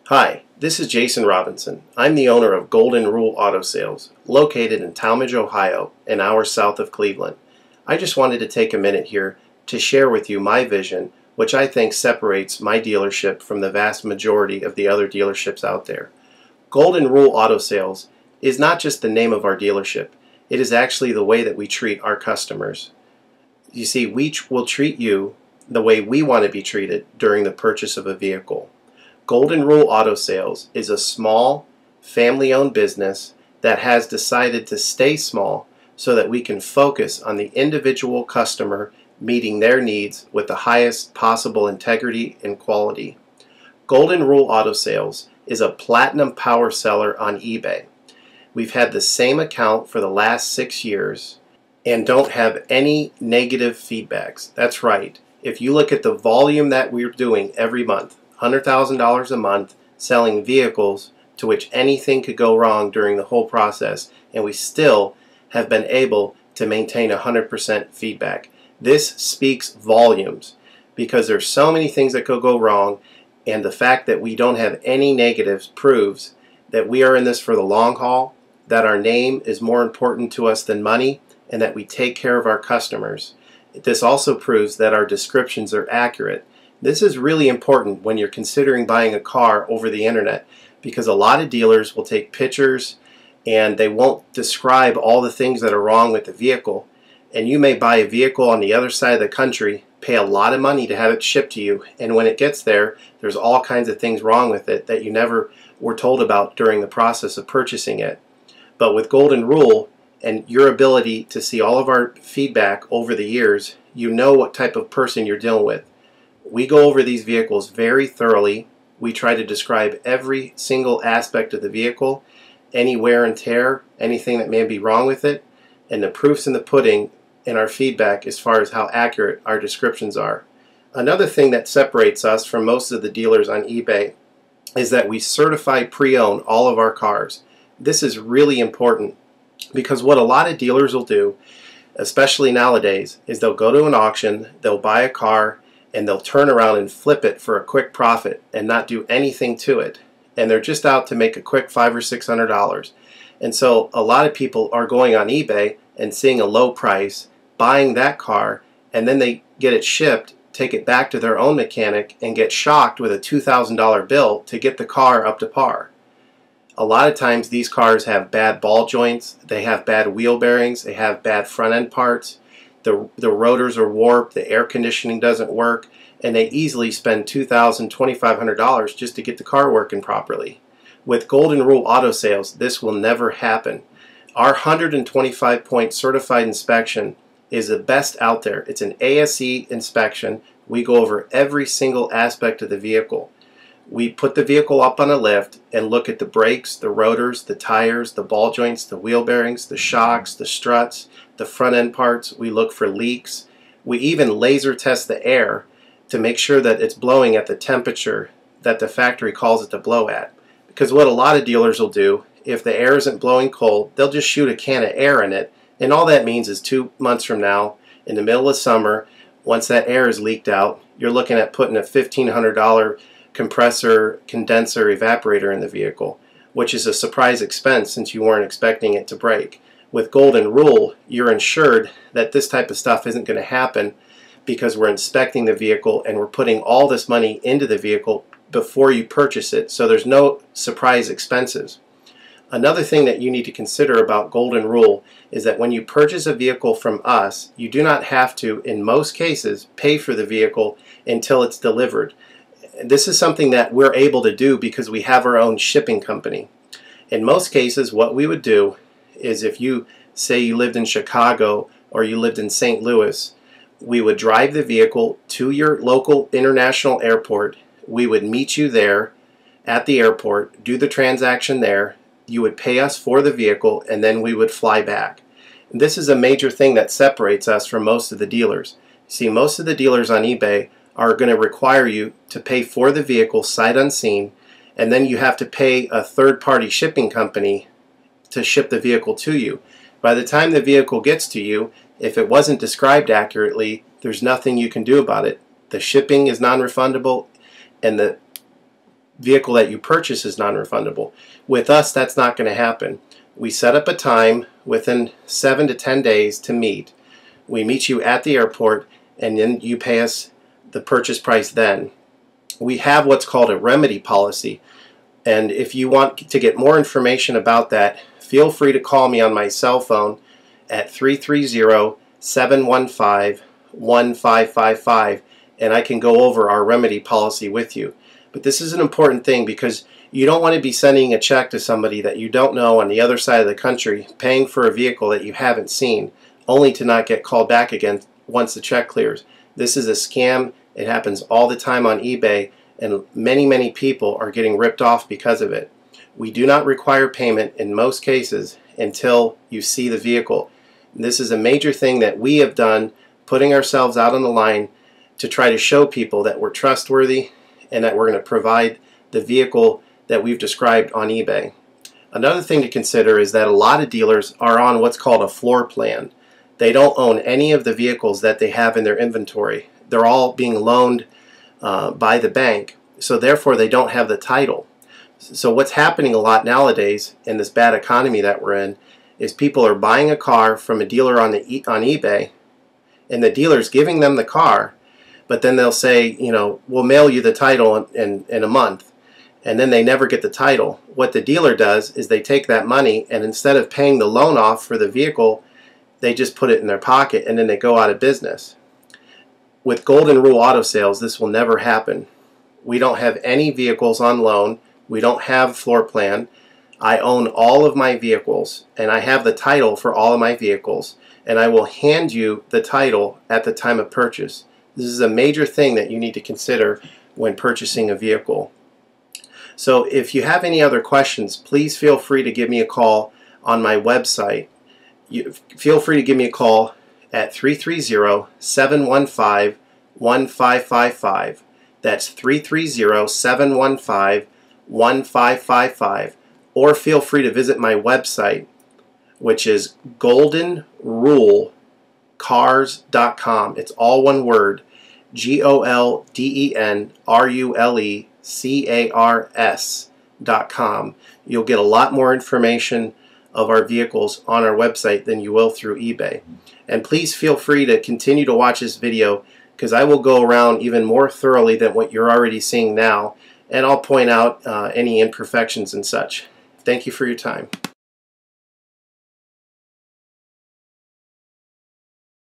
Hi, this is Jason Robinson. I'm the owner of Golden Rule Auto Sales, located in Tallmadge, Ohio, an hour south of Cleveland. I just wanted to take a minute here to share with you my vision, which I think separates my dealership from the vast majority of the other dealerships out there. Golden Rule Auto Sales is not just the name of our dealership, it is actually the way that we treat our customers. You see, we will treat you the way we want to be treated during the purchase of a vehicle. Golden Rule Auto Sales is a small, family-owned business that has decided to stay small so that we can focus on the individual customer meeting their needs with the highest possible integrity and quality. Golden Rule Auto Sales is a platinum power seller on eBay. We've had the same account for the last 6 years and don't have any negative feedbacks. That's right. If you look at the volume that we're doing every month, $100,000 a month selling vehicles to which anything could go wrong during the whole process, and we still have been able to maintain 100% feedback. This speaks volumes because there's so many things that could go wrong, and the fact that we don't have any negatives proves that we are in this for the long haul, that our name is more important to us than money, and that we take care of our customers. This also proves that our descriptions are accurate. This is really important when you're considering buying a car over the internet, because a lot of dealers will take pictures and they won't describe all the things that are wrong with the vehicle, and you may buy a vehicle on the other side of the country, pay a lot of money to have it shipped to you, and when it gets there, there's all kinds of things wrong with it that you never were told about during the process of purchasing it. But with Golden Rule and your ability to see all of our feedback over the years, you know what type of person you're dealing with. We go over these vehicles very thoroughly. We try to describe every single aspect of the vehicle, any wear and tear, anything that may be wrong with it, and the proof's in the pudding in our feedback as far as how accurate our descriptions are. Another thing that separates us from most of the dealers on eBay is that we certify pre-owned all of our cars. This is really important because what a lot of dealers will do, especially nowadays, is they'll go to an auction, they'll buy a car, and they'll turn around and flip it for a quick profit and not do anything to it. And they're just out to make a quick $500 or $600. And so a lot of people are going on eBay and seeing a low price, buying that car, and then they get it shipped, take it back to their own mechanic, and get shocked with a $2,000 bill to get the car up to par. A lot of times these cars have bad ball joints, they have bad wheel bearings, they have bad front end parts. The rotors are warped, the air conditioning doesn't work, and they easily spend $2,000, $2,500 just to get the car working properly. With Golden Rule Auto Sales, this will never happen. Our 125-point certified inspection is the best out there. It's an ASE inspection. We go over every single aspect of the vehicle. We put the vehicle up on a lift and look at the brakes, the rotors, the tires, the ball joints, the wheel bearings, the shocks, the struts, the front end parts. We look for leaks. We even laser test the air to make sure that it's blowing at the temperature that the factory calls it to blow at. Because what a lot of dealers will do, if the air isn't blowing cold, they'll just shoot a can of air in it, and all that means is 2 months from now, in the middle of summer, once that air is leaked out, you're looking at putting a $1,500 compressor, condenser, evaporator in the vehicle, which is a surprise expense since you weren't expecting it to break. With Golden Rule, you're ensured that this type of stuff isn't going to happen because we're inspecting the vehicle and we're putting all this money into the vehicle before you purchase it, so there's no surprise expenses. Another thing that you need to consider about Golden Rule is that when you purchase a vehicle from us, you do not have to, in most cases, pay for the vehicle until it's delivered. This is something that we're able to do because we have our own shipping company. In most cases, what we would do is if you say you lived in Chicago or you lived in St. Louis, we would drive the vehicle to your local international airport. We would meet you there at the airport, do the transaction there. You would pay us for the vehicle, and then we would fly back. And this is a major thing that separates us from most of the dealers. See, most of the dealers on eBay are going to require you to pay for the vehicle sight unseen, and then you have to pay a third-party shipping company to ship the vehicle to you. By the time the vehicle gets to you, if it wasn't described accurately, there's nothing you can do about it. The shipping is non-refundable, and vehicle that you purchase is non-refundable. With us, that's not going to happen. We set up a time within 7 to 10 days to meet. We meet you at the airport, and then you pay us the purchase price then. We have what's called a remedy policy, and if you want to get more information about that, feel free to call me on my cell phone at 330-715-1555, and I can go over our remedy policy with you. But this is an important thing because you don't want to be sending a check to somebody that you don't know on the other side of the country, paying for a vehicle that you haven't seen, only to not get called back again once the check clears. This is a scam. It happens all the time on eBay, and many people are getting ripped off because of it. We do not require payment in most cases until you see the vehicle. And this is a major thing that we have done, putting ourselves out on the line to try to show people that we're trustworthy and that we're going to provide the vehicle that we've described on eBay. Another thing to consider is that a lot of dealers are on what's called a floor plan. They don't own any of the vehicles that they have in their inventory. They're all being loaned by the bank, so therefore they don't have the title. So what's happening a lot nowadays in this bad economy that we're in is people are buying a car from a dealer on eBay, and the dealer's giving them the car, but then they'll say, you know, we'll mail you the title in a month, and then they never get the title. What the dealer does is they take that money, and instead of paying the loan off for the vehicle, they just put it in their pocket, and then they go out of business. With Golden Rule Auto Sales, this will never happen. We don't have any vehicles on loan. We don't have floor plan. I own all of my vehicles, and I have the title for all of my vehicles, and I will hand you the title at the time of purchase. This is a major thing that you need to consider when purchasing a vehicle. So if you have any other questions, please feel free to give me a call on my website. Feel free to give me a call at 330-715-1555. That's 330-715-1555. Or feel free to visit my website, which is goldenrulecars.com. It's all one word, goldenrulecars.com. You'll get a lot more information of our vehicles on our website than you will through eBay. And please feel free to continue to watch this video, because I will go around even more thoroughly than what you're already seeing now, and I'll point out any imperfections and such. Thank you for your time.